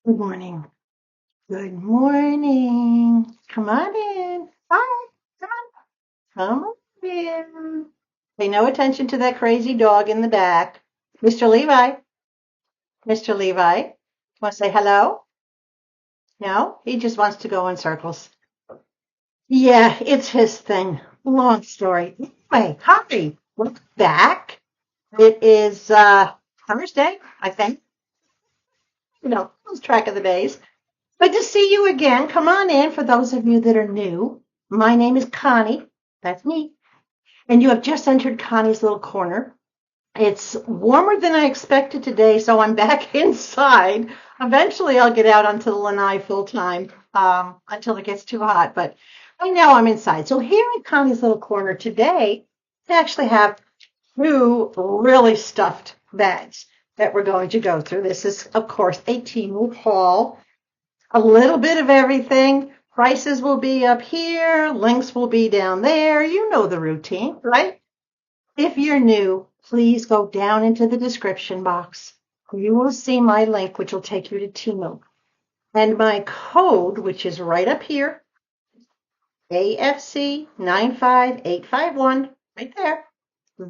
Good morning. Good morning. Come on in. Hi. Come on. Come on in. Pay no attention to that crazy dog in the back. Mr. Levi. Mr. Levi. Want to say hello? No? He just wants to go in circles. Yeah, it's his thing. Long story. Anyway, hi. Welcome back. It is Thursday, I think. Lose track of the days. Good to see you again. Come on in for those of you that are new. My name is Connie. That's me. And you have just entered Connie's little corner. It's warmer than I expected today, so I'm back inside. Eventually, I'll get out onto the lanai full time until it gets too hot. But right now, I'm inside. So here in Connie's little corner today, I actually have two really stuffed bags that we're going to go through. This is, of course, a Temu haul, a little bit of everything. Prices will be up here, links will be down there. You know the routine, right? If you're new, please go down into the description box. You will see my link, which will take you to Temu. And my code, which is right up here, AFC 95851, right there.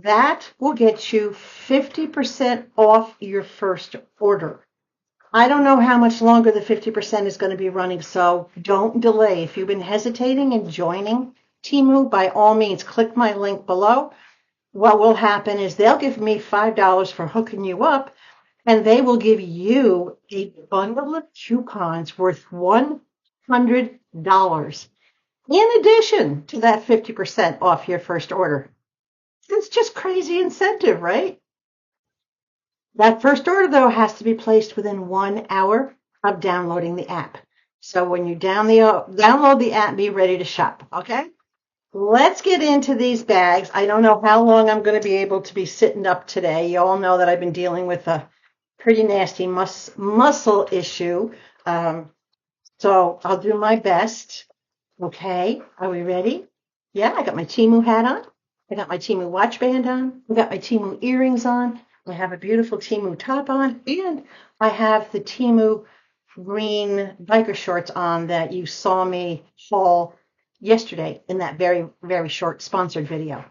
That will get you 50% off your first order. I don't know how much longer the 50% is going to be running, so don't delay. If you've been hesitating and joining Temu, by all means, click my link below. What will happen is they'll give me $5 for hooking you up, and they will give you a bundle of coupons worth $100 in addition to that 50% off your first order. It's just crazy incentive, right? That first order, though, has to be placed within 1 hour of downloading the app. So when you download the app, be ready to shop, okay? Let's get into these bags. I don't know how long I'm going to be able to be sitting up today. You all know that I've been dealing with a pretty nasty muscle issue. So I'll do my best. Okay, are we ready? Yeah, I got my Temu hat on. I got my Temu watch band on. I got my Temu earrings on. I have a beautiful Temu top on. And I have the Temu green biker shorts on that you saw me haul yesterday in that very, very short sponsored video.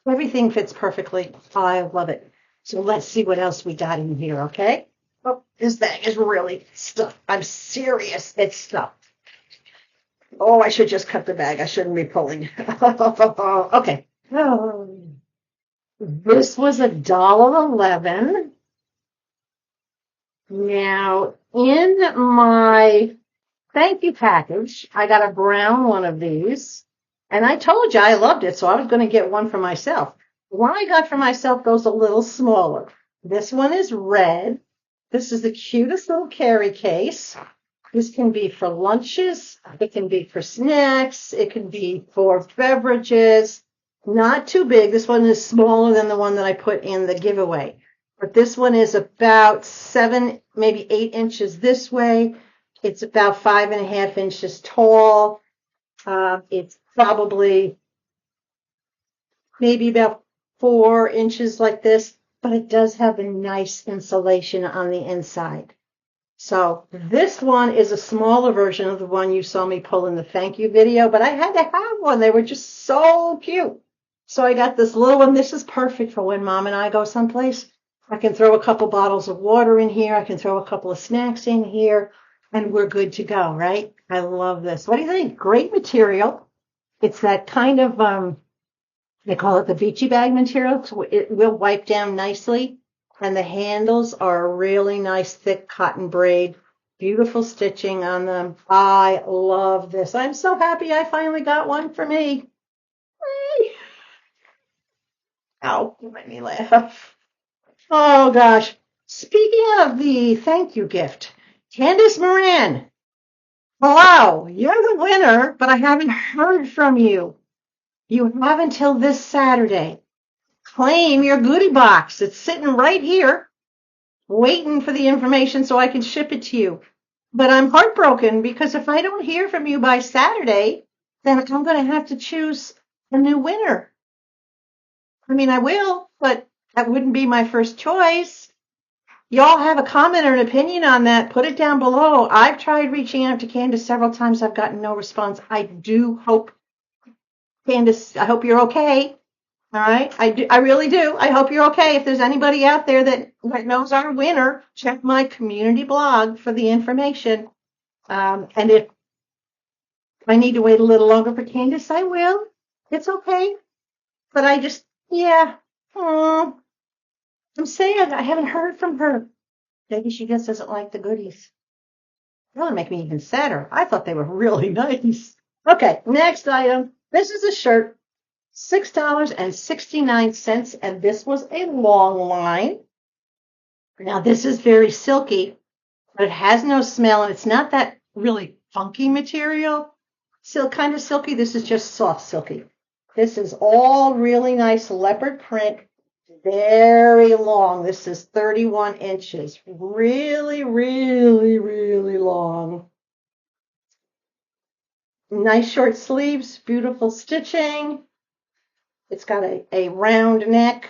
Everything fits perfectly. I love it. So let's see what else we got in here, okay? Oh, this bag is really stuffed. I'm serious. It's stuffed. Oh, I should just cut the bag. I shouldn't be pulling. Okay. This was $1.11. Now, in my thank you package, I got a brown one of these. And I told you I loved it, so I was going to get one for myself. The one I got for myself goes a little smaller. This one is red. This is the cutest little carry case. This can be for lunches. It can be for snacks. It can be for beverages. Not too big. This one is smaller than the one that I put in the giveaway. But this one is about 7, maybe 8 inches this way. It's about 5.5 inches tall. It's probably maybe about 4 inches like this, but it does have a nice insulation on the inside. So this one is a smaller version of the one you saw me pull in the thank you video, but I had to have one. They were just so cute. So I got this little one. This is perfect for when Mom and I go someplace. I can throw a couple bottles of water in here. I can throw a couple of snacks in here, and we're good to go, right? I love this. What do you think? Great material. It's that kind of, they call it the beachy bag material. So it will wipe down nicely. And the handles are really nice, thick cotton braid. Beautiful stitching on them. I love this. I'm so happy I finally got one for me. Ow, you made me laugh. Oh gosh. Speaking of the thank you gift, Candace Moran. Hello, you're the winner, but I haven't heard from you. You have until this Saturday. Claim your goodie box. It's sitting right here, waiting for the information so I can ship it to you. But I'm heartbroken because if I don't hear from you by Saturday, then I'm going to have to choose a new winner. I mean, I will, but that wouldn't be my first choice. y'all have a comment or an opinion on that, put it down below. I've tried reaching out to Candace several times. I've gotten no response. I do hope, Candace, I hope you're okay. All right. I do. I really do. I hope you're okay. If there's anybody out there that knows our winner, check my community blog for the information. And if I need to wait a little longer for Candace, I will. It's okay. But I just, yeah. Oh, I'm sad. I haven't heard from her. Maybe she just doesn't like the goodies. That would make me even sadder. I thought they were really nice. Okay, next item. This is a shirt, $6.69, and this was a long line. Now, this is very silky, but it has no smell, and it's not that really funky material. Still kind of silky. This is just soft silky. This is all really nice leopard print, very long. This is 31 inches. Really, really, really long. Nice short sleeves, beautiful stitching. It's got a round neck,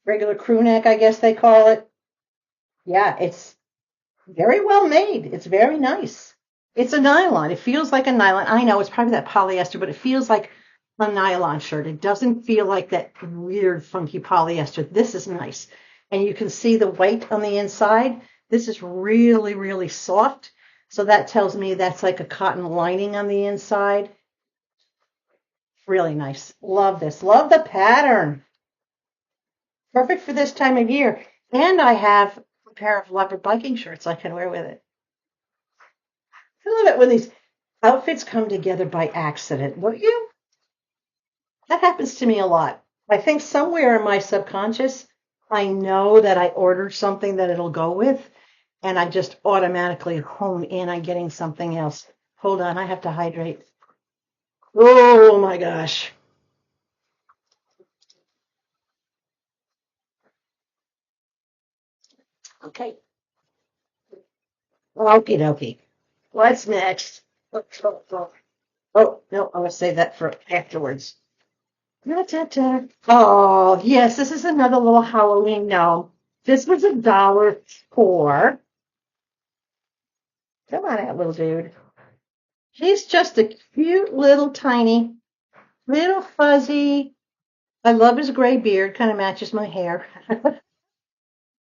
regular crew neck, I guess they call it. Yeah, it's very well made. It's very nice. It's a nylon. It feels like a nylon. I know it's probably that polyester, but it feels like a nylon shirt. It doesn't feel like that weird, funky polyester. This is nice. And you can see the white on the inside. This is really, really soft. So that tells me that's like a cotton lining on the inside. Really nice. Love this. Love the pattern. Perfect for this time of year. And I have a pair of leopard biking shirts I can wear with it. I love it when these outfits come together by accident, don't you? That happens to me a lot. I think somewhere in my subconscious, I know that I ordered something that it'll go with, and I just automatically hone in on getting something else. Hold on, I have to hydrate. Oh my gosh. Okay. Okie dokie. What's next? Oh, no, I'm going to save that for afterwards. Oh, yes, this is another little Halloween gnome. This was $1.04. Come on out, little dude. He's just a cute little tiny, little fuzzy. I love his gray beard, kind of matches my hair.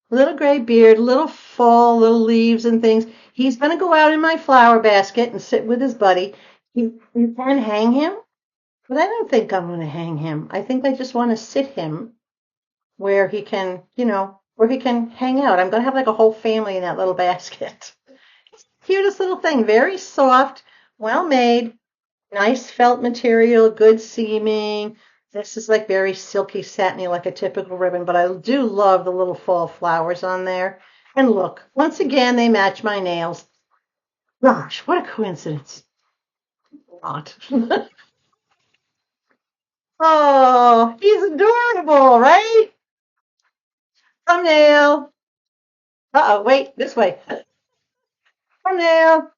Little gray beard, little fall, little leaves and things. He's going to go out in my flower basket and sit with his buddy. You can hang him, but I don't think I'm going to hang him. I think I just want to sit him where he can, where he can hang out. I'm going to have like a whole family in that little basket. Cutest little thing, very soft, well made, nice felt material, good seaming. This is like very silky, satiny, like a typical ribbon, but I do love the little fall flowers on there. And look, once again, they match my nails. Gosh, what a coincidence. Not. Oh, he's adorable, right? Thumbnail. Uh-oh, wait, this way. Thumbnail.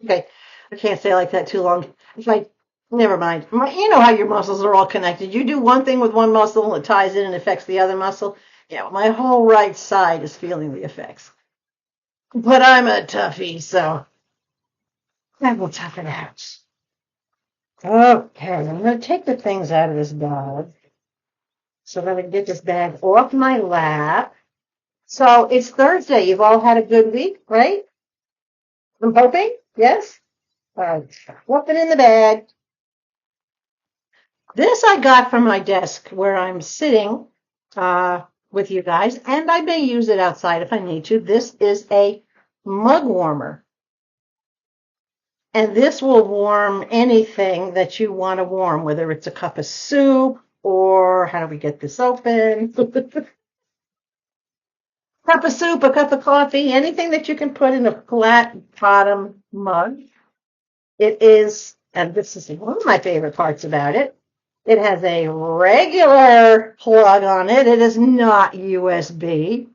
Okay, I can't stay like that too long. It's like, never mind. You know how your muscles are all connected. You do one thing with one muscle, it ties in and affects the other muscle. Yeah, well, my whole right side is feeling the effects. But I'm a toughie, so I will tough it out. Okay, I'm going to take the things out of this bag so that I can get this bag off my lap. So it's Thursday. You've all had a good week, right? I'm hoping. Yes? All right. Flip it in the bag. This I got from my desk where I'm sitting with you guys, and I may use it outside if I need to. This is a mug warmer, and this will warm anything that you want to warm, whether it's a cup of soup or how do we get this open? Cup of soup, a cup of coffee, anything that you can put in a flat bottom mug. It is, and this is one of my favorite parts about it. It has a regular plug on it. It is not USB.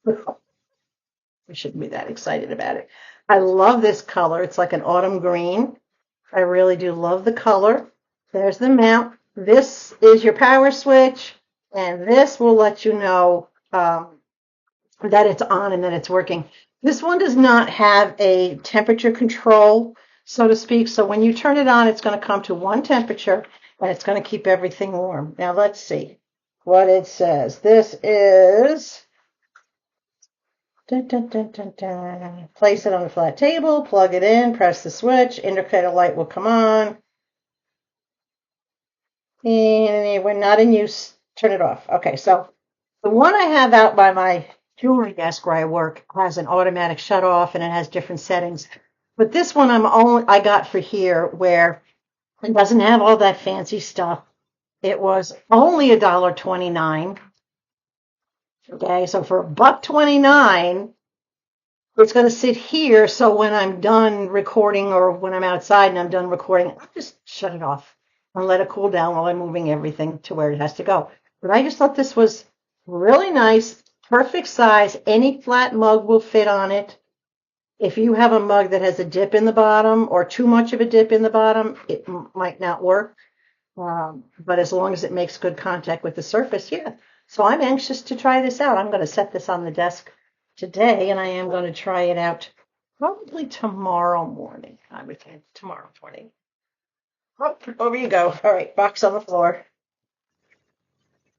I shouldn't be that excited about it. I love this color. It's like an autumn green. I really do love the color. There's the mount. This is your power switch, and this will let you know that it's on and that it's working. This one does not have a temperature control, so to speak. So when you turn it on, it's going to come to one temperature and it's going to keep everything warm. Now let's see what it says. This is dun, dun, dun, dun, dun. Place it on the flat table, plug it in, press the switch, indicator light will come on. And when not in use, turn it off. Okay, so the one I have out by my jewelry desk where I work has an automatic shut off and it has different settings. But this one I got for here where it doesn't have all that fancy stuff. It was only $1.29. Okay, so for $1.29, it's going to sit here. So when I'm done recording or when I'm outside and I'm done recording, I'll just shut it off and let it cool down while I'm moving everything to where it has to go. But I just thought this was really nice, perfect size. Any flat mug will fit on it. If you have a mug that has a dip in the bottom or too much of a dip in the bottom, it might not work. But as long as it makes good contact with the surface, yeah. So I'm anxious to try this out. I'm going to set this on the desk today, and I am going to try it out probably tomorrow morning. I would think tomorrow morning. Oh, over you go. All right, box on the floor.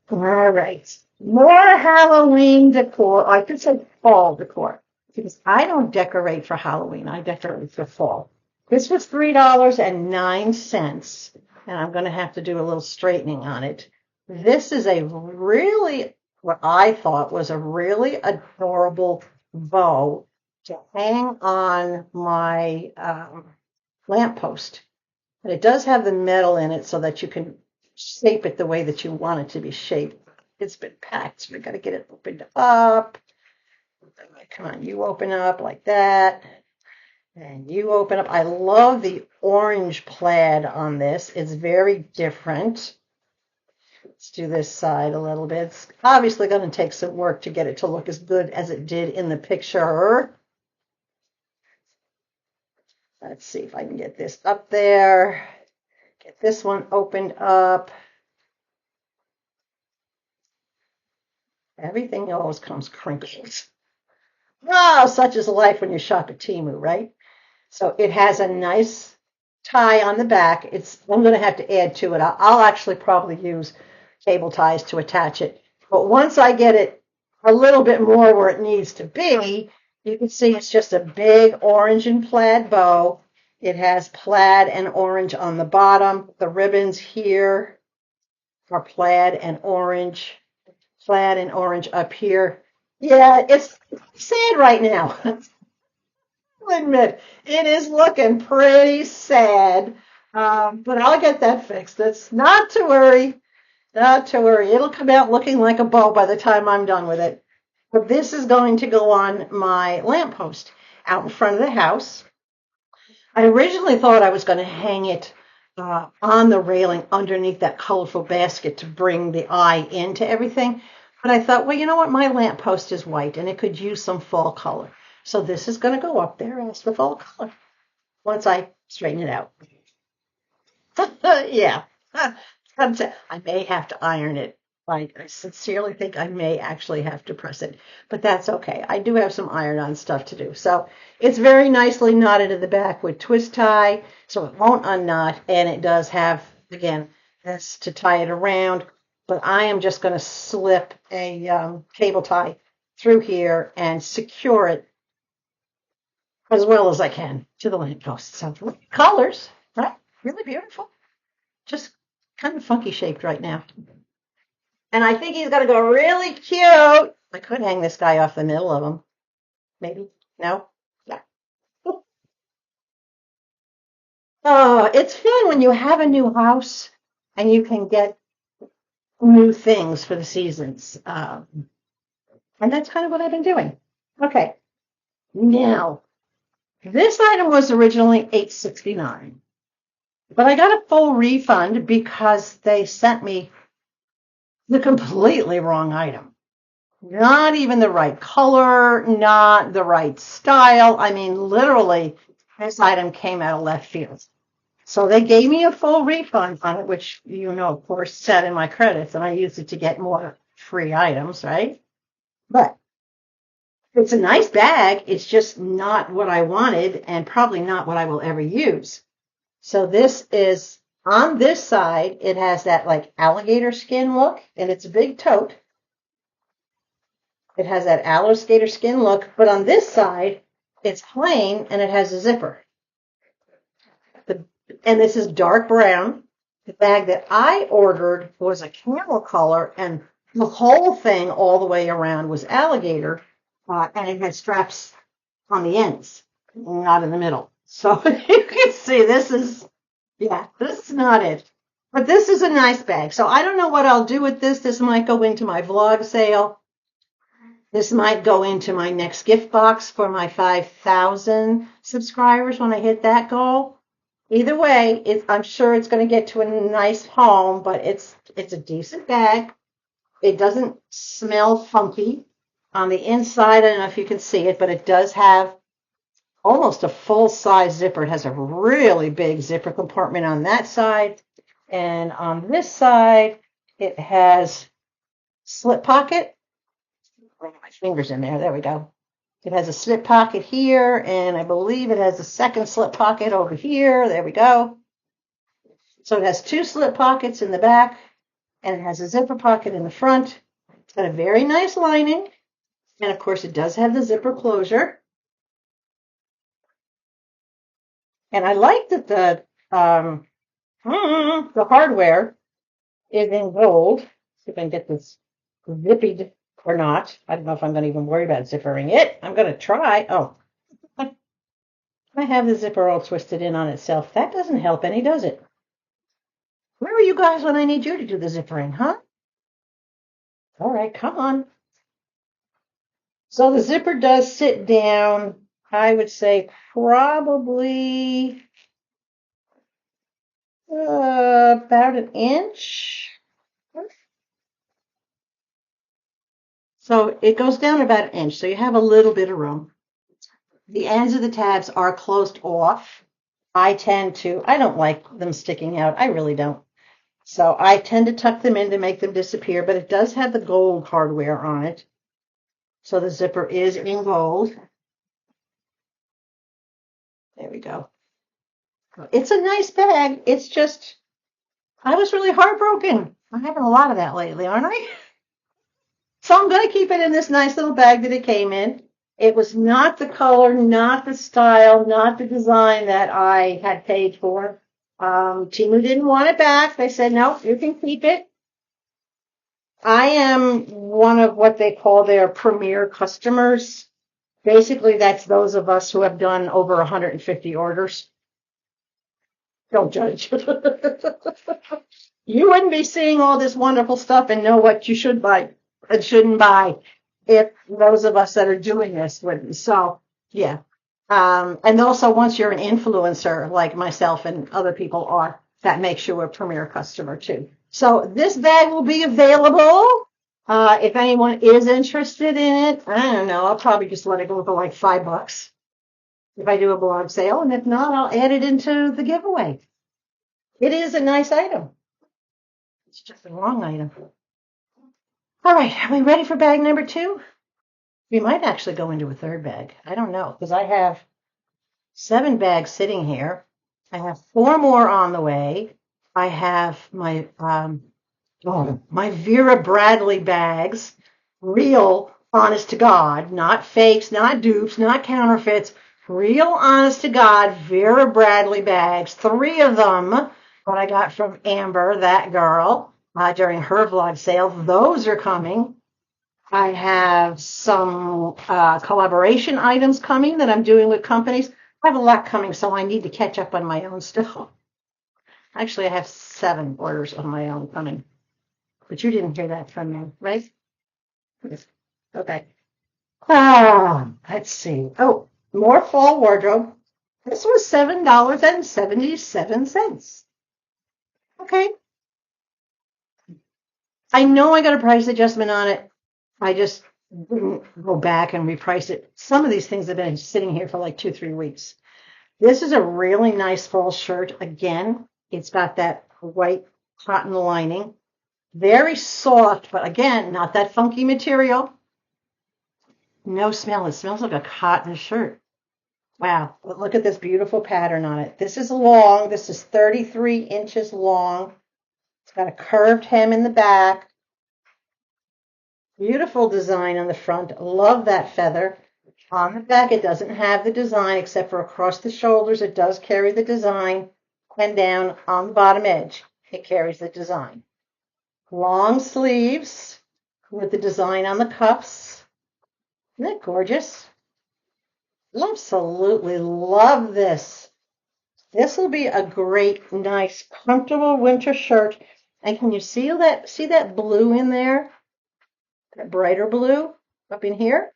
All right. More Halloween decor. I could say fall decor because I don't decorate for Halloween. I decorate for fall. This was $3.09, and I'm going to have to do a little straightening on it. This is a really, what I thought was a really adorable bow to hang on my lamppost. And it does have the metal in it so that you can shape it the way that you want it to be shaped. It's been packed, so we got to get it opened up. Come on, you open up like that. And you open up. I love the orange plaid on this. It's very different. Let's do this side a little bit. It's obviously going to take some work to get it to look as good as it did in the picture. Let's see if I can get this up there. Get this one opened up. Everything always comes crinkled. Oh, such is life when you shop at Temu, right? So it has a nice tie on the back. I'm going to have to add to it. I'll actually probably use cable ties to attach it. But once I get it a little bit more where it needs to be, you can see it's just a big orange and plaid bow. It has plaid and orange on the bottom. The ribbons here are plaid and orange up here. Yeah, it's sad right now. I'll admit, it is looking pretty sad, but I'll get that fixed. That's not to worry. Not to worry. It'll come out looking like a bow by the time I'm done with it. But this is going to go on my lamppost out in front of the house. I originally thought I was going to hang it on the railing underneath that colorful basket to bring the eye into everything. But I thought, well, you know what? My lamppost is white and it could use some fall color. So this is going to go up there as the fall color once I straighten it out. Yeah. I may have to iron it. I sincerely think I may actually have to press it, but that's okay. I do have some iron-on stuff to do. So it's very nicely knotted in the back with twist tie, so it won't unknot, and it does have, again, this to tie it around, but I am just going to slip a cable tie through here and secure it as well as I can to the lamppost. So colors, right? Really beautiful. Just kind of funky shaped right now. And I think he's going to go really cute. I could hang this guy off the middle of him. Maybe. No? Yeah. Oh, it's fun when you have a new house and you can get new things for the seasons. And that's kind of what I've been doing. Okay. Now, this item was originally $8.69, but I got a full refund because they sent me the completely wrong item. Not even the right color, not the right style. I mean, literally, this item came out of left field. So they gave me a full refund on it, which, of course, sat in my credits, and I used it to get more free items, right? But it's a nice bag. It's just not what I wanted and probably not what I will ever use. So this is on this side, it has that like alligator skin look, and it's a big tote. It has that alligator skin look, but on this side, it's plain and it has a zipper. And this is dark brown. The bag that I ordered was a camel color, and the whole thing all the way around was alligator, and it had straps on the ends, not in the middle. So you can see this is not it. But this is a nice bag. So I don't know what I'll do with this. This might go into my vlog sale. This might go into my next gift box for my 5,000 subscribers when I hit that goal. Either way, I'm sure it's going to get to a nice home, but it's a decent bag. It doesn't smell funky. On the inside, I don't know if you can see it, but it does have almost a full-size zipper. It has a really big zipper compartment on that side. And on this side, it has slip pocket. Bring my fingers in there. There we go. It has a slip pocket here, and I believe it has a second slip pocket over here. There we go. So it has two slip pockets in the back, and it has a zipper pocket in the front. It's got a very nice lining, and of course it does have the zipper closure. And I like that the hardware is in gold. See if I can get this zippied or not. I don't know if I'm going to even worry about zippering it. I'm going to try. Oh, I have the zipper all twisted in on itself. That doesn't help any, does it? Where are you guys when I need you to do the zippering, huh? All right, come on. So the zipper does sit down, I would say probably about an inch. So it goes down about an inch, so you have a little bit of room. The ends of the tabs are closed off. I don't like them sticking out. I really don't. So I tend to tuck them in to make them disappear, but it does have the gold hardware on it. So the zipper is in gold. There we go. It's a nice bag. It's just, I was really heartbroken. I'm having a lot of that lately, aren't I? So I'm going to keep it in this nice little bag that it came in. It was not the color, not the style, not the design that I had paid for. Temu didn't want it back. They said, no, you can keep it. I am one of what they call their premier customers. Basically, that's those of us who have done over 150 orders. Don't judge. You wouldn't be seeing all this wonderful stuff and know what you should buy and shouldn't buy if those of us that are doing this wouldn't. So, yeah. And also, once you're an influencer like myself and other people are, that makes you a premier customer too. So this bag will be available. If anyone is interested in it, I don't know, I'll probably just let it go for like $5 if I do a blog sale. And if not, I'll add it into the giveaway. It is a nice item. It's just a wrong item. All right, are we ready for bag number 2? We might actually go into a third bag. I don't know, because I have 7 bags sitting here. I have 4 more on the way. I have my Vera Bradley bags, real, honest to God, not fakes, not dupes, not counterfeits, real, honest to God, Vera Bradley bags, 3 of them that I got from Amber, that girl, during her vlog sale. Those are coming. I have some collaboration items coming that I'm doing with companies. I have a lot coming, so I need to catch up on my own still. Actually, I have 7 orders of my own coming. But you didn't hear that from me, right? Okay. Let's see. Oh, more fall wardrobe. This was $7.77. Okay. I know I got a price adjustment on it. I just didn't go back and reprice it. Some of these things have been sitting here for like 2-3 weeks. This is a really nice fall shirt. Again, it's got that white cotton lining. Very soft, but again, not that funky material. No smell. It smells like a cotton shirt. Wow. But look at this beautiful pattern on it. This is long. This is 33 inches long. It's got a curved hem in the back. Beautiful design on the front. Love that feather. On the back, it doesn't have the design except for across the shoulders. It does carry the design. And down on the bottom edge, it carries the design. Long sleeves with the design on the cuffs. Isn't that gorgeous? Absolutely love this. This will be a great, nice, comfortable winter shirt. And can you see that blue in there? That brighter blue up in here?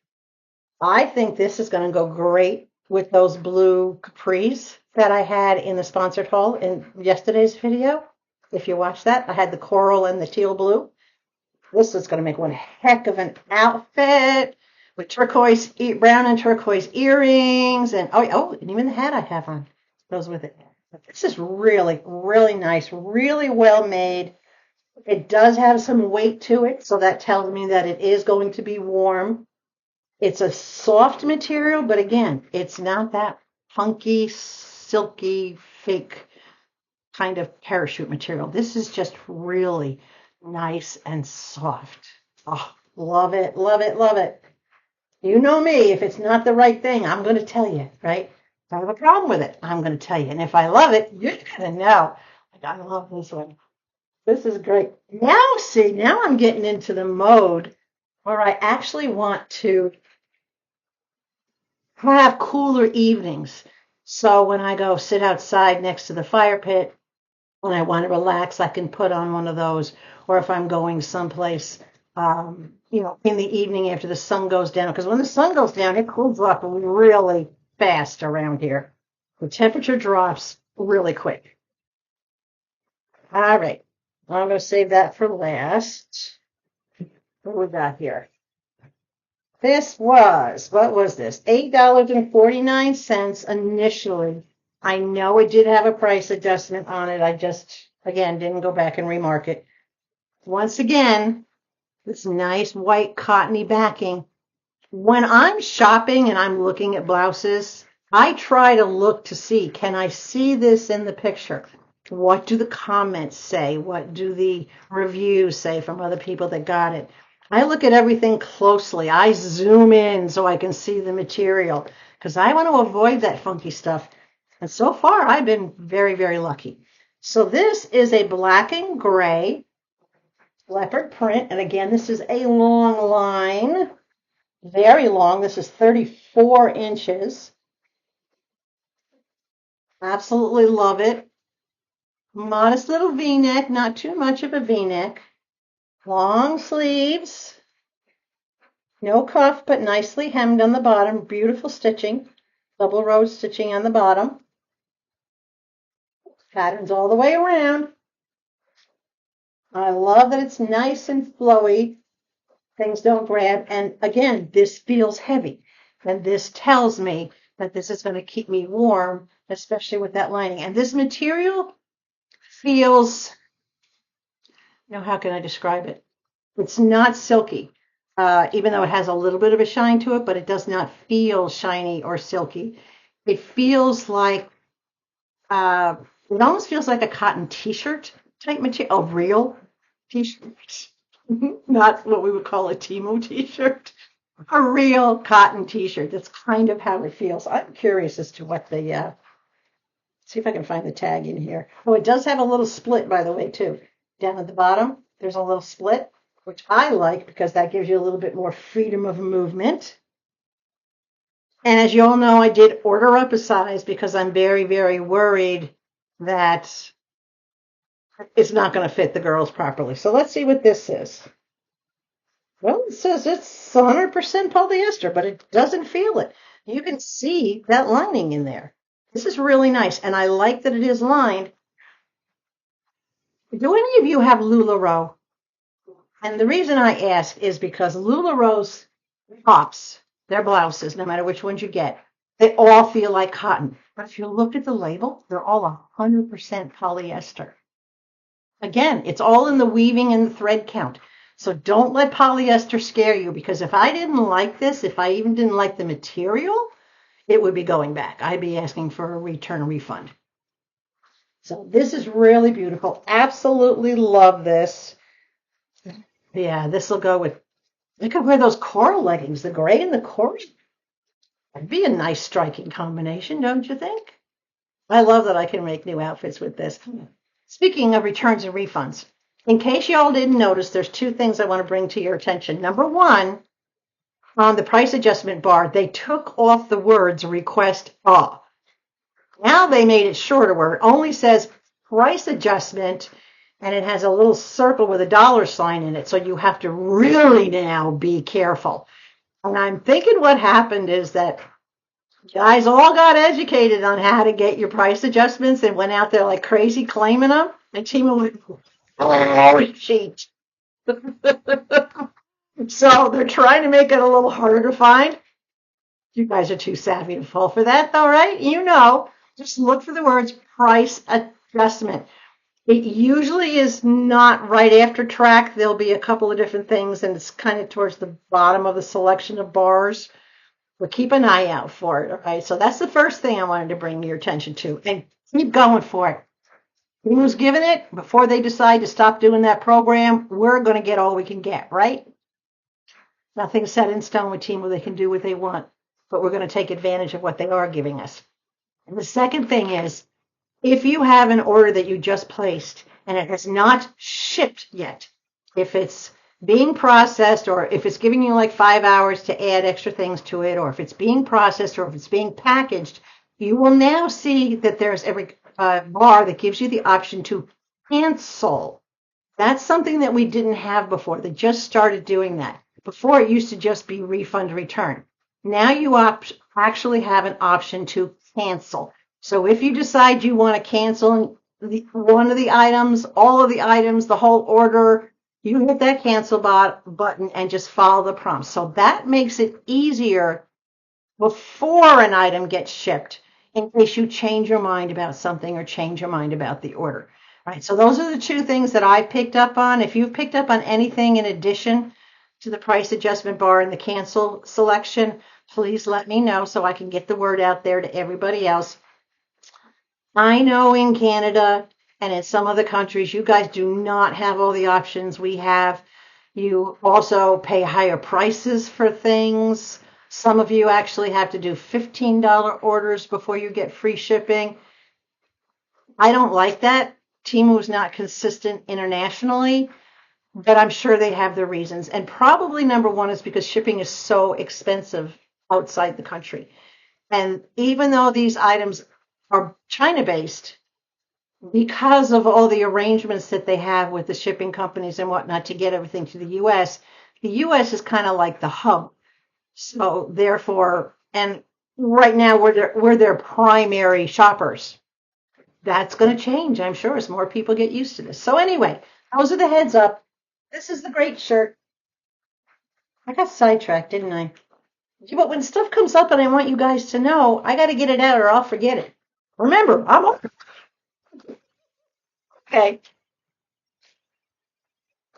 I think this is going to go great with those blue capris that I had in the sponsored haul in yesterday's video. If you watched that, I had the coral and the teal blue. This is going to make one heck of an outfit with turquoise, brown and turquoise earrings, and and even the hat I have on goes with it. But this is really, really nice, really well made. It does have some weight to it, so that tells me that it is going to be warm. It's a soft material, but again, it's not that funky, silky, fake kind of parachute material. This is just really nice and soft. Oh, love it, love it, love it. You know me, if it's not the right thing, I'm going to tell you, right? If I have a problem with it, I'm going to tell you. And if I love it, you're going to know. I love this one. This is great. Now, see, now I'm getting into the mode where I actually want to have cooler evenings. So when I go sit outside next to the fire pit, when I want to relax, I can put on one of those. Or if I'm going someplace, in the evening after the sun goes down, because when the sun goes down, it cools off really fast around here. The temperature drops really quick. All right, I'm going to save that for last. What we got here? What was this? $8.49 initially. I know it did have a price adjustment on it. I just, again, didn't go back and remark it. Once again, this nice white cottony backing. When I'm shopping and I'm looking at blouses, I try to look to see, can I see this in the picture? What do the comments say? What do the reviews say from other people that got it? I look at everything closely. I zoom in so I can see the material because I want to avoid that funky stuff. And so far, I've been very, very lucky. So this is a black and gray leopard print. And again, this is a long line, very long. This is 34 inches. Absolutely love it. Modest little V-neck, not too much of a V-neck. Long sleeves. No cuff, but nicely hemmed on the bottom. Beautiful stitching. Double row stitching on the bottom. Patterns all the way around. I love that it's nice and flowy. Things don't grab. And again, this feels heavy. And this tells me that this is going to keep me warm, especially with that lining. And this material feels, how can I describe it? It's not silky, even though it has a little bit of a shine to it, but it does not feel shiny or silky. It feels like, it almost feels like a cotton t-shirt type material, a real t-shirt, not what we would call a Temu t-shirt, a real cotton t-shirt. That's kind of how it feels. I'm curious as to what the, see if I can find the tag in here. Oh, it does have a little split, by the way, too. Down at the bottom, there's a little split, which I like because that gives you a little bit more freedom of movement. And as you all know, I did order up a size because I'm very, very worried that it's not going to fit the girls properly. So let's see what this is. Well, it says it's 100% polyester, but it doesn't feel it. You can see that lining in there. This is really nice, and I like that it is lined. Do any of you have LuLaRoe? And the reason I ask is because LuLaRoe's tops, their blouses, no matter which ones you get, They all feel like cotton. But if you look at the label, they're all 100% polyester. Again, it's all in the weaving and the thread count. So don't let polyester scare you, because if I didn't like this, if I even didn't like the material, it would be going back. I'd be asking for a return refund. So this is really beautiful. Absolutely love this. Yeah, this will go with, I could wear those coral leggings, the gray and the coral. That'd be a nice striking combination, don't you think? I love that I can make new outfits with this. Speaking of returns and refunds, in case y'all didn't notice, there's two things I want to bring to your attention. Number one, on the price adjustment bar, they took off the words request all. Now they made it shorter where it only says price adjustment and it has a little circle with a dollar sign in it. So you have to really now be careful. And I'm thinking what happened is that guys all got educated on how to get your price adjustments and went out there like crazy claiming them. And Temu went, oh, cheat. So they're trying to make it a little harder to find. You guys are too savvy to fall for that, though, right? Just look for the words price adjustment. It usually is not right after track. There'll be a couple of different things, and it's kind of towards the bottom of the selection of bars. But keep an eye out for it, all right? So that's the first thing I wanted to bring your attention to, and keep going for it. Who's giving it before they decide to stop doing that program? We're going to get all we can get, right? Nothing's set in stone with Temu. They can do what they want, but we're going to take advantage of what they are giving us. And the second thing is, if you have an order that you just placed and it has not shipped yet, if it's being processed or if it's giving you like 5 hours to add extra things to it, or if it's being processed or if it's being packaged, you will now see that there's a bar that gives you the option to cancel. That's something that we didn't have before. They just started doing that. Before it used to just be refund return. Now you actually have an option to cancel. So if you decide you want to cancel one of the items, all of the items, the whole order, you hit that cancel button and just follow the prompts. So that makes it easier before an item gets shipped in case you change your mind about something or change your mind about the order. All right, so those are the two things that I picked up on. If you've picked up on anything in addition to the price adjustment bar and the cancel selection, please let me know so I can get the word out there to everybody else. I know in Canada and in some other countries, you guys do not have all the options we have. You also pay higher prices for things. Some of you actually have to do $15 orders before you get free shipping. I don't like that. Temu is not consistent internationally, but I'm sure they have their reasons. And probably number one is because shipping is so expensive outside the country. And even though these items are China-based, because of all the arrangements that they have with the shipping companies and whatnot to get everything to the U.S. is kind of like the hub. So therefore, and right now we're their primary shoppers. That's going to change, I'm sure, as more people get used to this. So anyway, those are the heads up. This is the great shirt. I got sidetracked, didn't I? Yeah, but when stuff comes up and I want you guys to know, I got to get it out or I'll forget it. Remember, I'm up. Okay.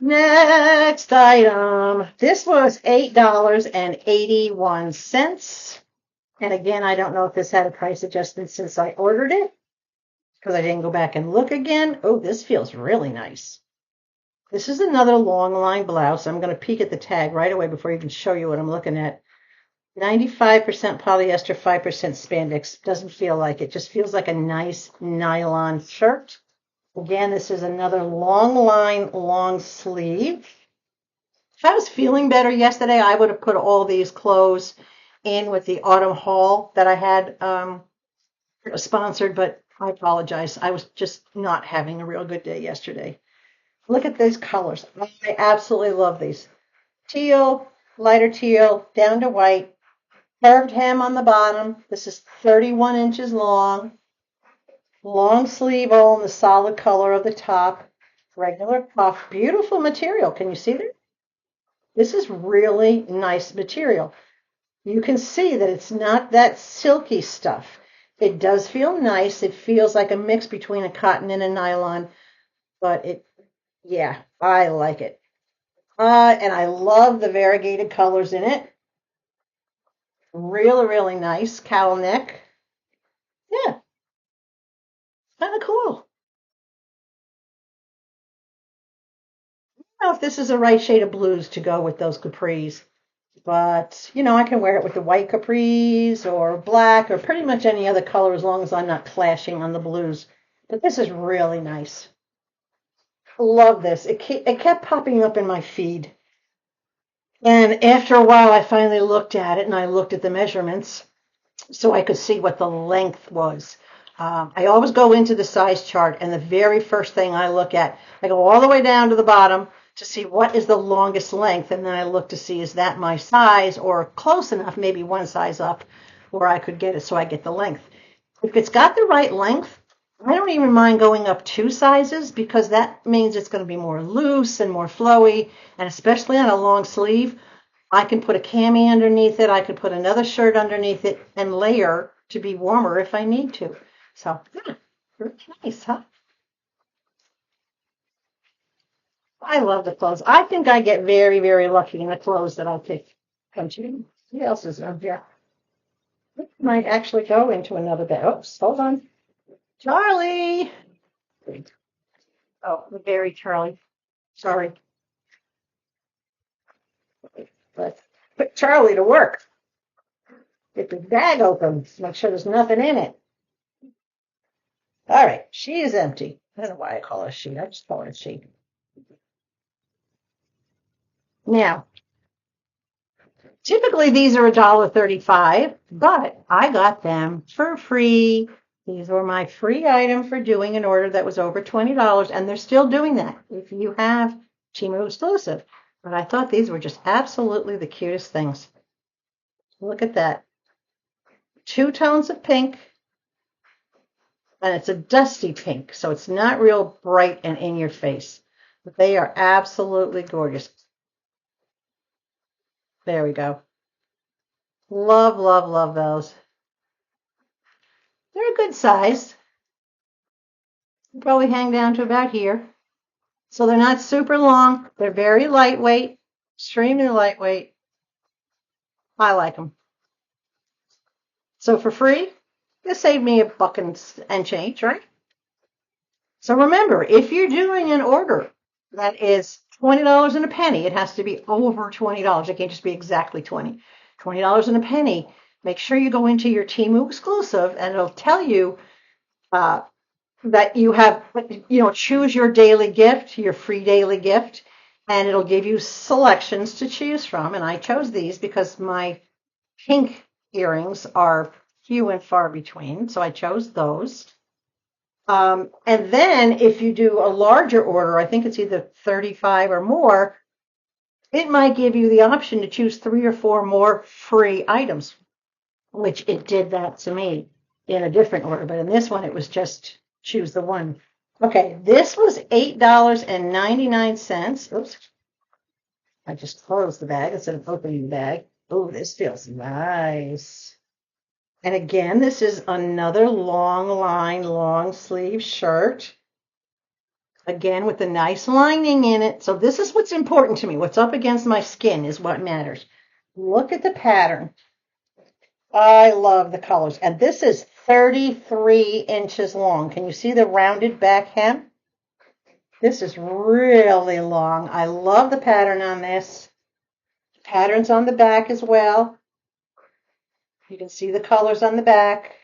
Next item. This was $8.81. And again, I don't know if this had a price adjustment since I ordered it because I didn't go back and look again. Oh, this feels really nice. This is another long line blouse. I'm going to peek at the tag right away before I even show you what I'm looking at. 95% polyester, 5% spandex. Doesn't feel like it. Just feels like a nice nylon shirt. Again, this is another long line, long sleeve. If I was feeling better yesterday, I would have put all these clothes in with the autumn haul that I had sponsored, but I apologize. I was just not having a real good day yesterday. Look at these colors. I absolutely love these. Teal, lighter teal, down to white. Curved hem on the bottom. This is 31 inches long. Long sleeve all in the solid color of the top. Regular cuff. Beautiful material. Can you see that? This is really nice material. You can see that it's not that silky stuff. It does feel nice. It feels like a mix between a cotton and a nylon, but yeah, I like it. And I love the variegated colors in it. Really, really nice cowl neck. Yeah, kind of cool. I don't know if this is the right shade of blues to go with those capris, but I can wear it with the white capris or black or pretty much any other color as long as I'm not clashing on the blues. But this is really nice. Love this. It kept popping up in my feed. And after a while, I finally looked at it and I looked at the measurements so I could see what the length was. I always go into the size chart, and the very first thing I look at, I go all the way down to the bottom to see what is the longest length, and then I look to see is that my size or close enough, maybe one size up, where I could get it so I get the length. If it's got the right length, I don't even mind going up 2 sizes because that means it's going to be more loose and more flowy, and especially on a long sleeve, I can put a cami underneath it. I can put another shirt underneath it and layer to be warmer if I need to. So, yeah, very nice, huh? I love the clothes. I think I get very, very lucky in the clothes that I pick. Don't you? What else is on here? It might actually go into another bag. Oops, hold on. Charlie! Oh, the very Charlie. Sorry. Let's put Charlie to work. Get the bag open. Make sure there's nothing in it. All right, she is empty. I don't know why I call her a she. I just call her a she. Now, typically these are $1.35, but I got them for free. These were my free item for doing an order that was over $20, and they're still doing that if you have Temu exclusive. But I thought these were just absolutely the cutest things. Look at that. 2 tones of pink, and it's a dusty pink, so it's not real bright and in your face. But they are absolutely gorgeous. There we go. Love, love, love those. They're a good size. Probably hang down to about here. So they're not super long. They're very lightweight, extremely lightweight. I like them. So for free, this saved me a buck and change, right? So remember, if you're doing an order that is $20 and a penny, it has to be over $20. It can't just be exactly 20. $20 and a penny. Make sure you go into your Temu exclusive and it'll tell you uh, that you have, choose your daily gift, your free daily gift, and it'll give you selections to choose from. And I chose these because my pink earrings are few and far between, so I chose those. And then if you do a larger order, I think it's either 35 or more, it might give you the option to choose 3 or 4 more free items, which it did that to me in a different order. But in this one, it was just choose the one. Okay, this was $8.99. Oops, I just closed the bag instead of opening the bag. Oh, this feels nice. And again, this is another long line, long sleeve shirt. Again, with a nice lining in it. So this is what's important to me. What's up against my skin is what matters. Look at the pattern. I love the colors. And this is 33 inches long. Can you see the rounded back hem? This is really long. I love the pattern on this. Patterns on the back as well. You can see the colors on the back.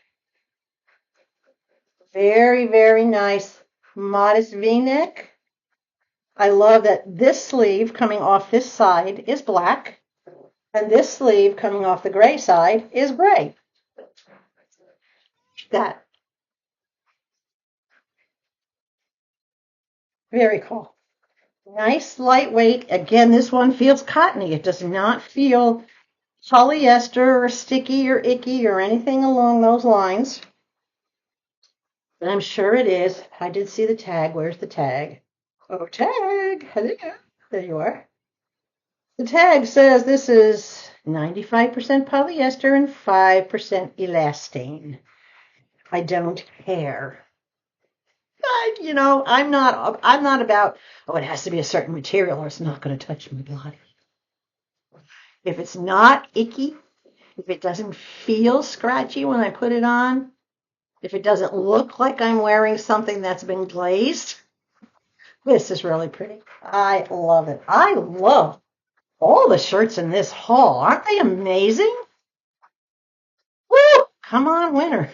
Very, very nice. Modest V-neck. I love that this sleeve coming off this side is black, and this sleeve coming off the gray side is gray. That. Very cool. Nice, lightweight. Again, this one feels cottony. It does not feel polyester or sticky or icky or anything along those lines. But I'm sure it is. I did see the tag. Where's the tag? Oh, tag. Hello. There you are. The tag says this is 95% polyester and 5% elastane. I don't care. I'm not about, oh, it has to be a certain material or it's not going to touch my body. If it's not icky, if it doesn't feel scratchy when I put it on, if it doesn't look like I'm wearing something that's been glazed, this is really pretty. I love it. I love all the shirts in this haul. Aren't they amazing? Woo! Come on, winter.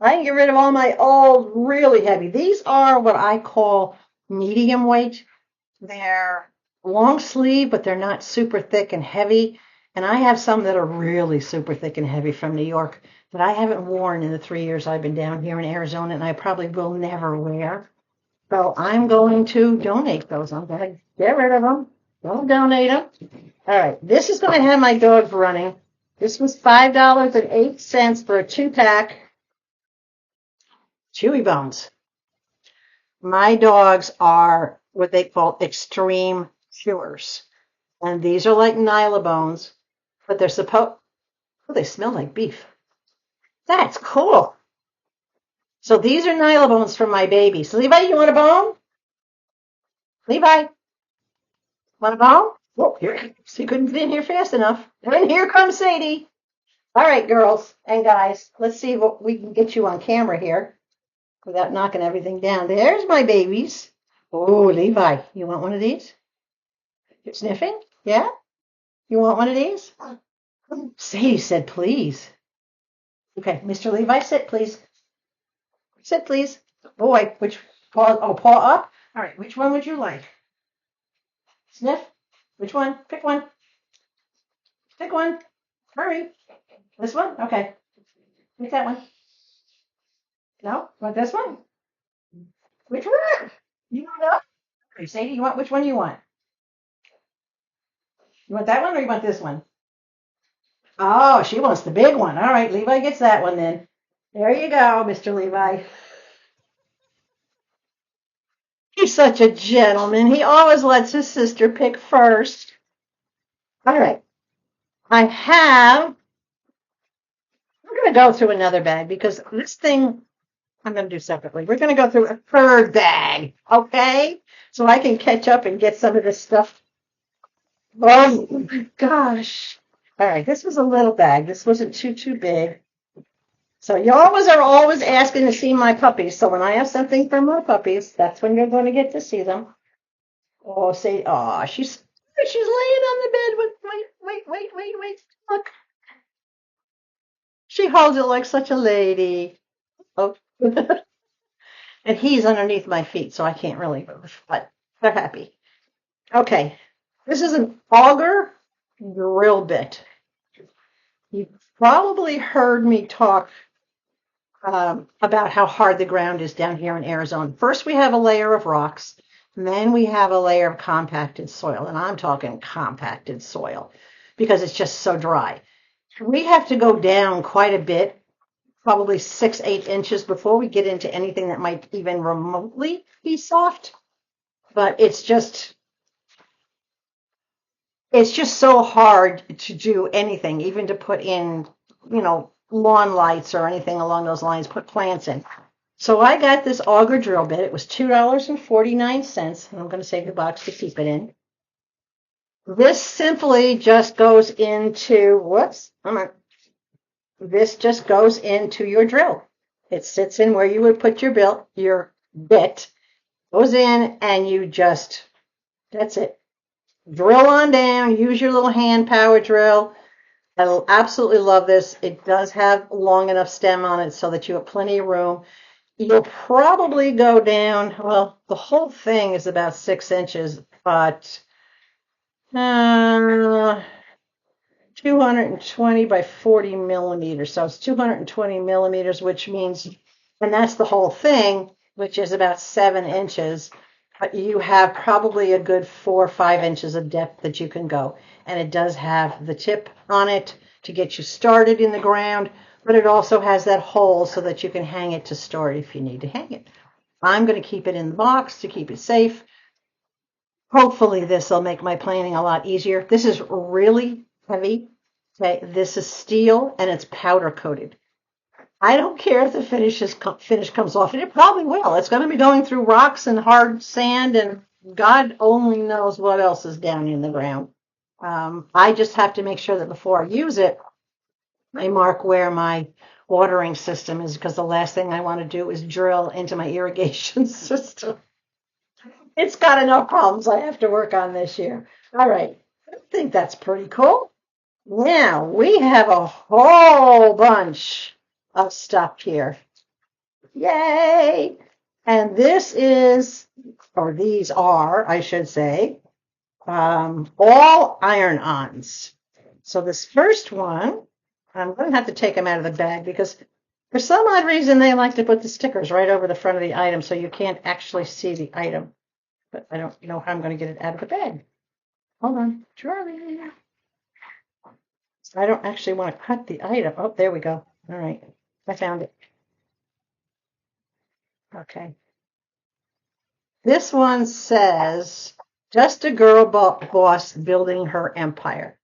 I can get rid of all my old, really heavy. These are what I call medium weight. They're long sleeve, but they're not super thick and heavy. And I have some that are really super thick and heavy from New York that I haven't worn in the 3 years I've been down here in Arizona, and I probably will never wear. So I'm going to donate those. I'm going to get rid of them. Don't donate them. All right. This is going to have my dogs running. This was $5.08 for a 2-pack. Chewy bones. My dogs are what they call extreme chewers. And these are like Nylabones, but they smell like beef. That's cool. So these are Nylabones from my babies. Levi, you want a bone? Levi, want a bone? Oh, here. She couldn't get in here fast enough. And here comes Sadie. All right, girls and guys, let's see what we can get you on camera here without knocking everything down. There's my babies. Oh, Levi, you want one of these? You're sniffing? Yeah? You want one of these? Sadie said, please. Okay, Mr. Levi, sit, please. Sit, please. Boy, which paw? Oh, paw up? All right, which one would you like? Sniff? Which one? Pick one. Pick one. Hurry. This one? Okay. Pick that one. No? Want this one? Which one? You want that? Okay, Sadie, which one do you want? You want that one or you want this one? Oh, she wants the big one. All right, Levi gets that one then. There you go, Mr. Levi. He's such a gentleman. He always lets his sister pick first. All right. I'm going to go through another bag because this thing I'm going to do separately. We're going to go through a third bag, okay? So I can catch up and get some of this stuff. Oh, my gosh. All right, this was a little bag. This wasn't too big. So you are always asking to see my puppies. So when I have something for my puppies, that's when you're going to get to see them. Oh, she's laying on the bed with, wait. Look, she holds it like such a lady. Oh, and he's underneath my feet, so I can't really move, but they're happy. Okay, this is an auger drill bit. You've probably heard me talk about how hard the ground is down here in Arizona. First, we have a layer of rocks, and then we have a layer of compacted soil, and I'm talking compacted soil because it's just so dry. We have to go down quite a bit, probably 6, 8 inches before we get into anything that might even remotely be soft. But it's just so hard to do anything, even to put in, lawn lights or anything along those lines, put plants in. So I got this auger drill bit. It was $2.49, and I'm going to save the box to keep it in. This simply just goes into, this just goes into your drill. It sits in where you would put your bit, goes in, and that's it. Drill on down, use your little hand power drill. I absolutely love this. It does have long enough stem on it so that you have plenty of room. You'll probably go down, well, the whole thing is about 6 inches, but 220 by 40 millimeters. So it's 220 millimeters, which means, and that's the whole thing, which is about 7 inches. But you have probably a good 4 or 5 inches of depth that you can go. And it does have the tip on it to get you started in the ground, but it also has that hole so that you can hang it to store it if you need to hang it. I'm going to keep it in the box to keep it safe. Hopefully this will make my planning a lot easier. This is really heavy. Okay, this is steel and it's powder coated. I don't care if the finish comes off, and it probably will. It's going to be going through rocks and hard sand, and God only knows what else is down in the ground. I just have to make sure that before I use it, I mark where my watering system is, because the last thing I want to do is drill into my irrigation system. It's got enough problems I have to work on this year. All right, I think that's pretty cool. Now we have a whole bunch of stuff here. Yay! And this is, or these are, I should say, all iron-ons. So this first one, I'm going to have to take them out of the bag because for some odd reason they like to put the stickers right over the front of the item so you can't actually see the item. But I don't know how I'm going to get it out of the bag. Hold on, Charlie. I don't actually want to cut the item. Oh, there we go. All right, I found it. Okay. This one says, just a girl boss building her empire.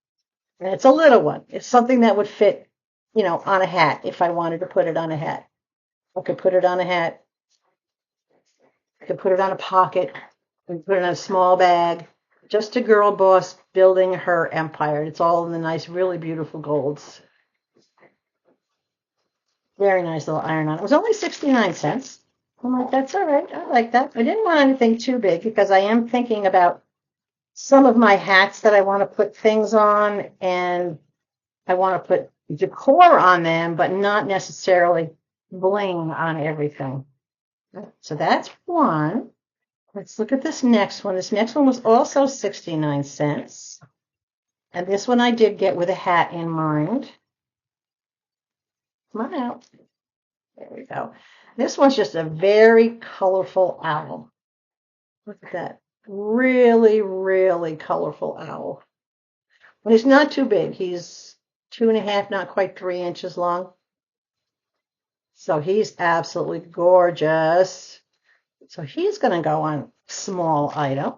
And it's a little one. It's something that would fit, on a hat if I wanted to put it on a hat. I could put it on a hat. I could put it on a pocket. I could put it in a small bag. Just a girl boss building her empire. It's all in the nice, really beautiful golds. Very nice little iron on. It was only 69 cents. I'm like, that's all right. I like that. I didn't want anything too big because I am thinking about some of my hats that I want to put things on, and I want to put decor on them, but not necessarily bling on everything. So that's one. Let's look at this next one. This next one was also 69 cents. And this one I did get with a hat in mind. Come on out. There we go. This one's just a very colorful owl. Look at that. Really, really colorful owl. And he's not too big. He's 2.5, not quite 3 inches long. So he's absolutely gorgeous. So he's going to go on small item.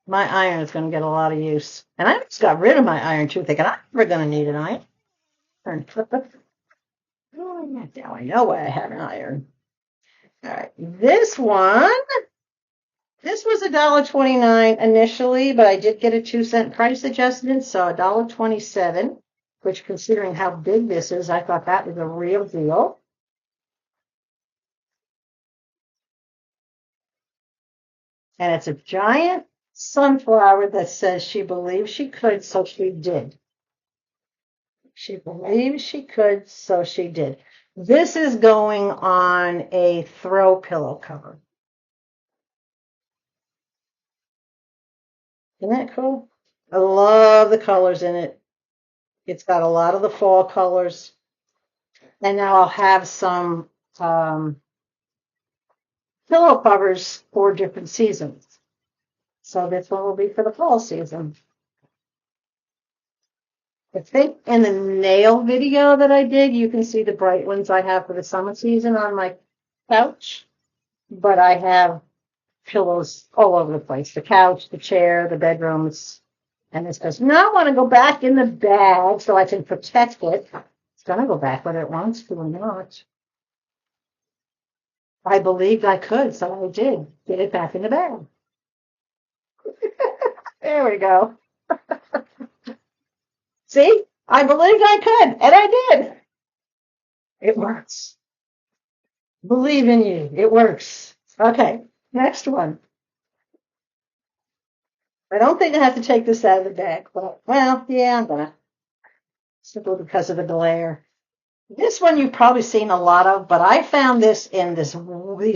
My iron is going to get a lot of use. And I just got rid of my iron too, thinking I'm never going to need an iron. Oh, now I know why I have an iron. All right, this one. This was $1.29 initially, but I did get a 2-cent price adjustment, so $1.27, which, considering how big this is, I thought that was a real deal. And it's a giant sunflower that says she believed she could, so she did. She believed she could, so she did. This is going on a throw pillow cover. Isn't that cool? I love the colors in it. It's got a lot of the fall colors. And now I'll have some pillow covers for different seasons. So this one will be for the fall season. I think in the nail video that I did, you can see the bright ones I have for the summer season on my couch. But I have pillows all over the place. The couch, the chair, the bedrooms. And this does not want to go back in the bag so I can protect it. It's going to go back whether it wants to or not. I believed I could, so I did. Get it back in the bag. There we go. See? I believed I could, and I did. It works. Believe in you. It works. Okay, next one. I don't think I have to take this out of the bag, but, well, yeah, I'm gonna. Simply because of the glare. This one you've probably seen a lot of, but I found this in these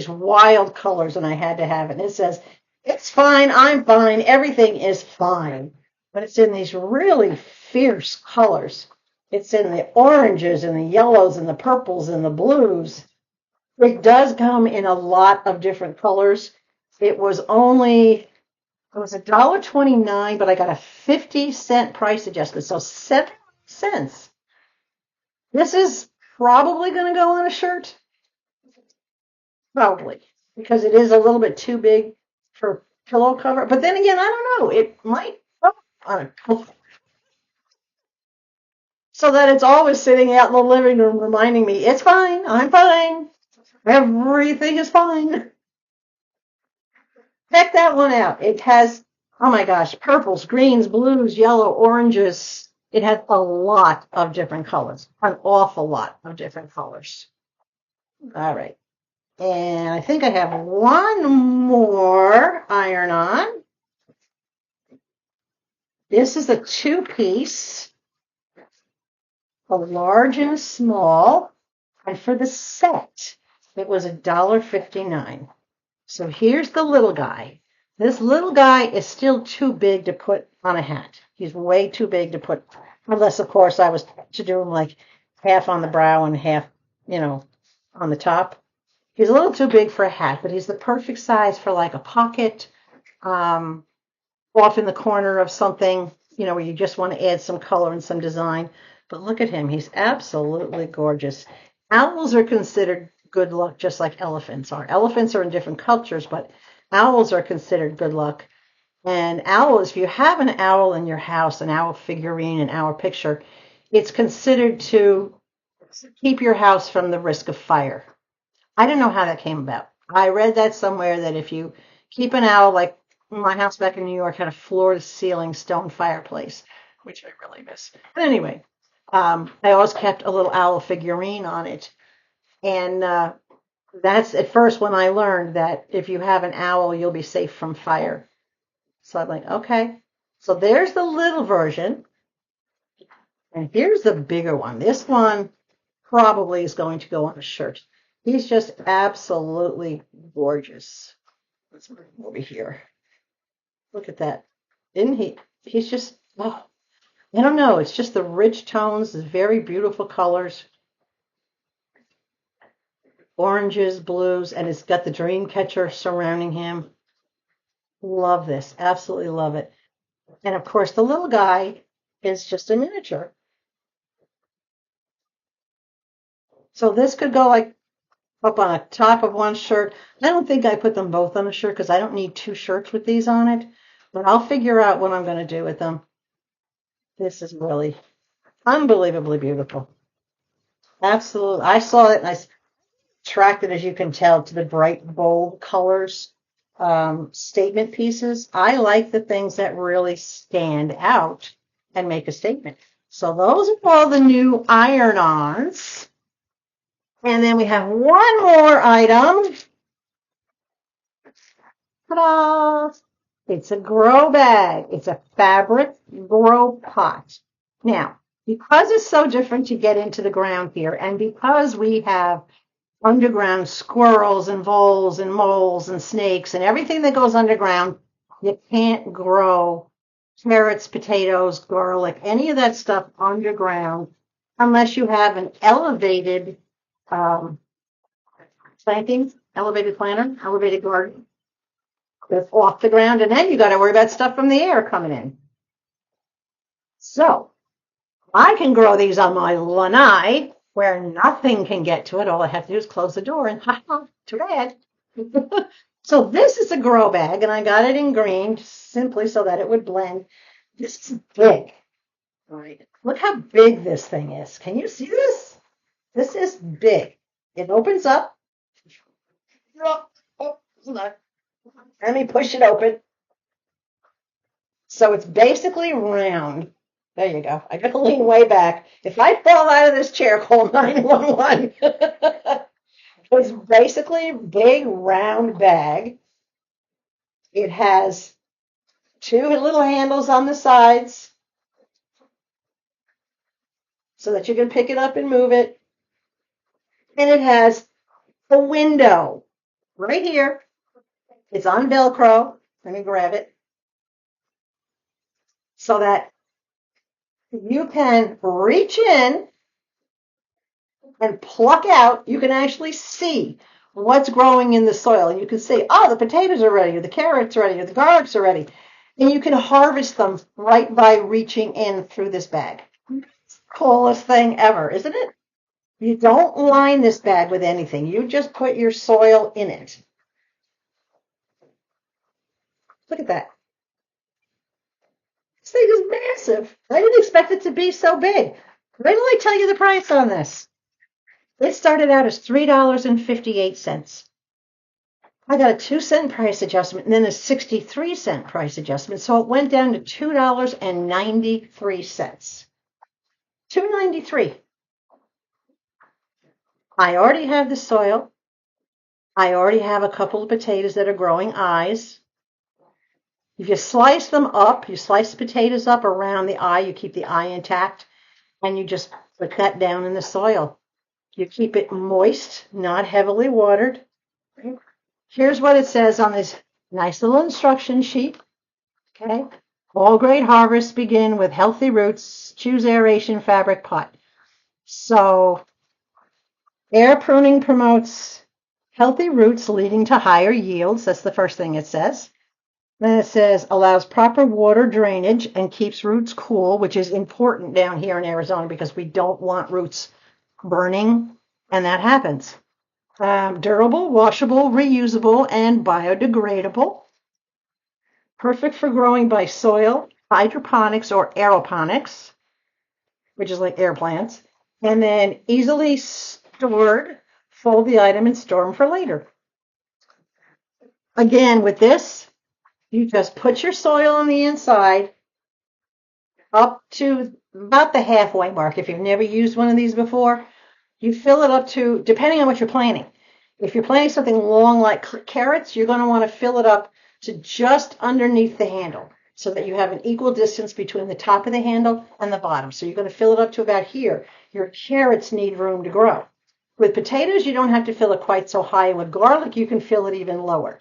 wild colors, and I had to have it. And it says, it's fine, I'm fine, everything is fine. But it's in these really fierce colors. It's in the oranges and the yellows and the purples and the blues. It does come in a lot of different colors. It was $1.29, but I got a 50-cent price adjustment, so 7 cents. This is probably going to go on a shirt. Probably, because it is a little bit too big for pillow cover. But then again, I don't know. It might fall on a pillow. So that it's always sitting out in the living room reminding me, it's fine, I'm fine, everything is fine. Check that one out. It has, oh my gosh, purples, greens, blues, yellow, oranges. It has a lot of different colors, an awful lot of different colors. All right. And I think I have one more iron on. This is a two-piece, a large and a small. And for the set, it was $1.59. So here's the little guy. This little guy is still too big to put on a hat. He's way too big to put, unless, of course, I was to do him like half on the brow and half, on the top. He's a little too big for a hat, but he's the perfect size for like a pocket, um, off in the corner of something, where you just want to add some color and some design. But look at him. He's absolutely gorgeous. Owls are considered good luck just like elephants are. Elephants are in different cultures, but owls are considered good luck. And owls, if you have an owl in your house, an owl figurine, an owl picture, it's considered to keep your house from the risk of fire. I don't know how that came about. I read that somewhere that if you keep an owl, like my house back in New York had a floor-to-ceiling stone fireplace, which I really miss. But anyway, I always kept a little owl figurine on it. And that's at first when I learned that if you have an owl, you'll be safe from fire. So I'm like, okay. So there's the little version. And here's the bigger one. This one probably is going to go on a shirt. He's just absolutely gorgeous. Let's move him over here. Look at that. Isn't he? He's just, oh, I don't know. It's just the rich tones, the very beautiful colors, oranges, blues, and it's got the dream catcher surrounding him. Love this. Absolutely love it. And of course, the little guy is just a miniature. So this could go like up on the top of one shirt. I don't think I put them both on a shirt because I don't need two shirts with these on it. But I'll figure out what I'm going to do with them. This is really unbelievably beautiful. Absolutely. I saw it and I attracted, as you can tell, to the bright, bold colors, statement pieces. I like the things that really stand out and make a statement. So those are all the new iron-ons. And then we have one more item. Ta-da! It's a grow bag. It's a fabric grow pot. Now, because it's so different to get into the ground here, and because we have underground squirrels and voles and moles and snakes and everything that goes underground, you can't grow carrots, potatoes, garlic, any of that stuff underground unless you have an elevated um, elevated planter, elevated garden that's off the ground, and then you got to worry about stuff from the air coming in. So I can grow these on my lanai where nothing can get to it. All I have to do is close the door and too bad. So this is a grow bag, and I got it in green simply so that it would blend. This is big. All right. Look how big this thing is. Can you see this? This is big. It opens up. Oh, hold on. Let me push it open. So it's basically round. There you go. I got to lean way back. If I fall out of this chair, call 911. It's basically a big round bag. It has two little handles on the sides so that you can pick it up and move it. And it has a window right here. It's on Velcro. Let me grab it. So that you can reach in and pluck out. You can actually see what's growing in the soil. And you can see, oh, the potatoes are ready, or the carrots are ready, or the garlics are ready. And you can harvest them right by reaching in through this bag. Coolest thing ever, isn't it? You don't line this bag with anything. You just put your soil in it. Look at that. This thing is massive. I didn't expect it to be so big. Wait till I tell you the price on this. It started out as $3.58. I got a 2-cent price adjustment and then a 63-cent price adjustment. So it went down to $2.93. $2.93. I already have the soil. I already have a couple of potatoes that are growing eyes. If you slice them up, you slice the potatoes up around the eye, you keep the eye intact, and you just put that down in the soil. You keep it moist, not heavily watered. Here's what it says on this nice little instruction sheet. Okay. All great harvests begin with healthy roots. Choose aeration fabric pot. So air pruning promotes healthy roots leading to higher yields. That's the first thing it says. Then it says allows proper water drainage and keeps roots cool, which is important down here in Arizona because we don't want roots burning, and that happens. Durable, washable, reusable, and biodegradable. Perfect for growing by soil, hydroponics, or aeroponics, which is like air plants. And then easily stored, fold the item and store them for later. Again, with this, you just put your soil on the inside up to about the halfway mark. If you've never used one of these before, you fill it up to, depending on what you're planting. If you're planting something long like carrots, you're going to want to fill it up to just underneath the handle so that you have an equal distance between the top of the handle and the bottom. So you're going to fill it up to about here. Your carrots need room to grow. With potatoes, you don't have to fill it quite so high. With garlic, you can fill it even lower.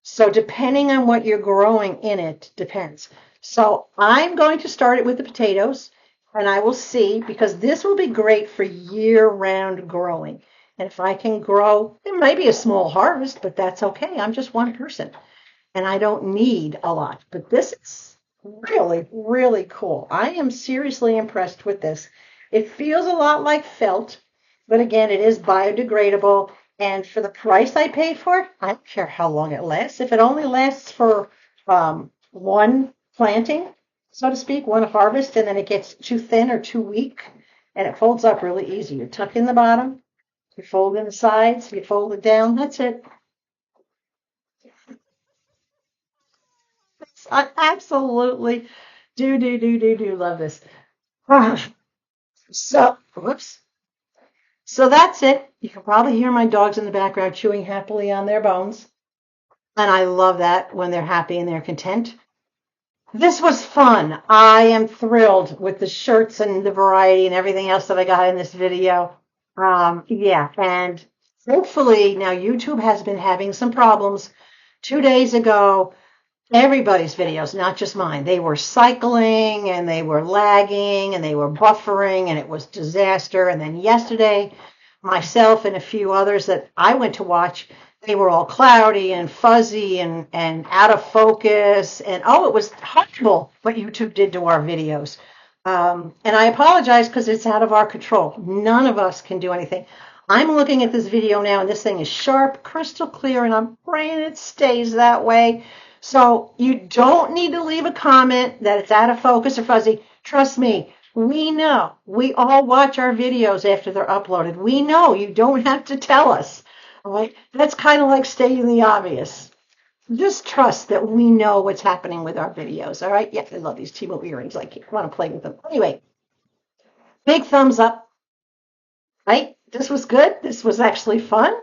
So depending on what you're growing in it, depends. So I'm going to start it with the potatoes, and I will see, because this will be great for year-round growing. And if I can grow, it might be a small harvest, but that's okay. I'm just one person, and I don't need a lot. But this is really, really cool. I am seriously impressed with this. It feels a lot like felt, but again, it is biodegradable. And for the price I paid for it, I don't care how long it lasts. If it only lasts for one planting, so to speak, one harvest, and then it gets too thin or too weak, and it folds up really easy. You tuck in the bottom, you fold in the sides, you fold it down. That's it. I absolutely do love this. So, whoops. So that's it. You can probably hear my dogs in the background chewing happily on their bones. And I love that when they're happy and they're content. This was fun. I am thrilled with the shirts and the variety and everything else that I got in this video. Yeah, and hopefully now YouTube has been having some problems. 2 days ago, everybody's videos, not just mine, they were cycling and they were lagging and they were buffering and it was disaster. And then yesterday, myself and a few others that I went to watch, they were all cloudy and fuzzy and out of focus. And oh, it was horrible what YouTube did to our videos. And I apologize because it's out of our control. None of us can do anything. I'm looking at this video now and this thing is sharp, crystal clear, and I'm praying it stays that way. So you don't need to leave a comment that it's out of focus or fuzzy. Trust me, we know. We all watch our videos after they're uploaded. We know. You don't have to tell us. All right? That's kind of like stating the obvious. Just trust that we know what's happening with our videos. All right? Yeah, I love these Temu earrings. I want to play with them. Anyway, big thumbs up. Right? This was good. This was actually fun.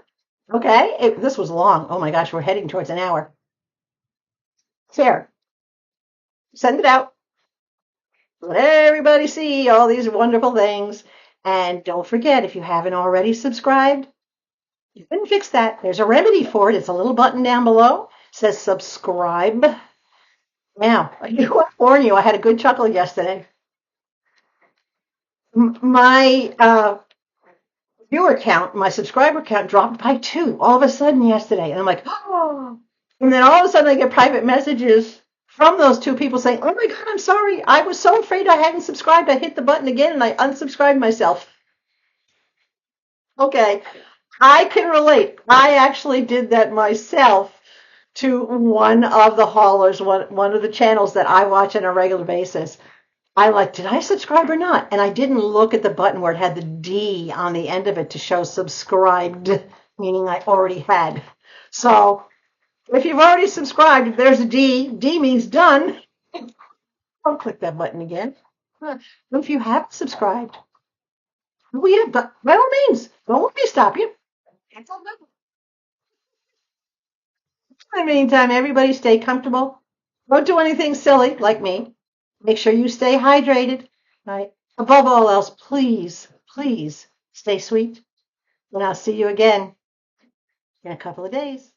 Okay. This was long. Oh my gosh, we're heading towards an hour. Share. Send it out. Let everybody see all these wonderful things. And don't forget, if you haven't already subscribed, you can fix that. There's a remedy for it. It's a little button down below. It says subscribe. Now, I do want to warn you, I had a good chuckle yesterday. My viewer count, my subscriber count dropped by 2 all of a sudden yesterday. And I'm like, oh. And then all of a sudden I get private messages from those 2 people saying, oh my God, I'm sorry. I was so afraid I hadn't subscribed. I hit the button again and I unsubscribed myself. Okay, I can relate. I actually did that myself to one of the haulers, one of the channels that I watch on a regular basis. I like, did I subscribe or not? And I didn't look at the button where it had the D on the end of it to show subscribed, meaning I already had. So if you've already subscribed, if there's a D, D means done. Don't click that button again. If you haven't subscribed, we have, but by all means, don't let me stop you. In the meantime, everybody stay comfortable. Don't do anything silly like me. Make sure you stay hydrated. Right? Above all else, please, please stay sweet. And I'll see you again in a couple of days.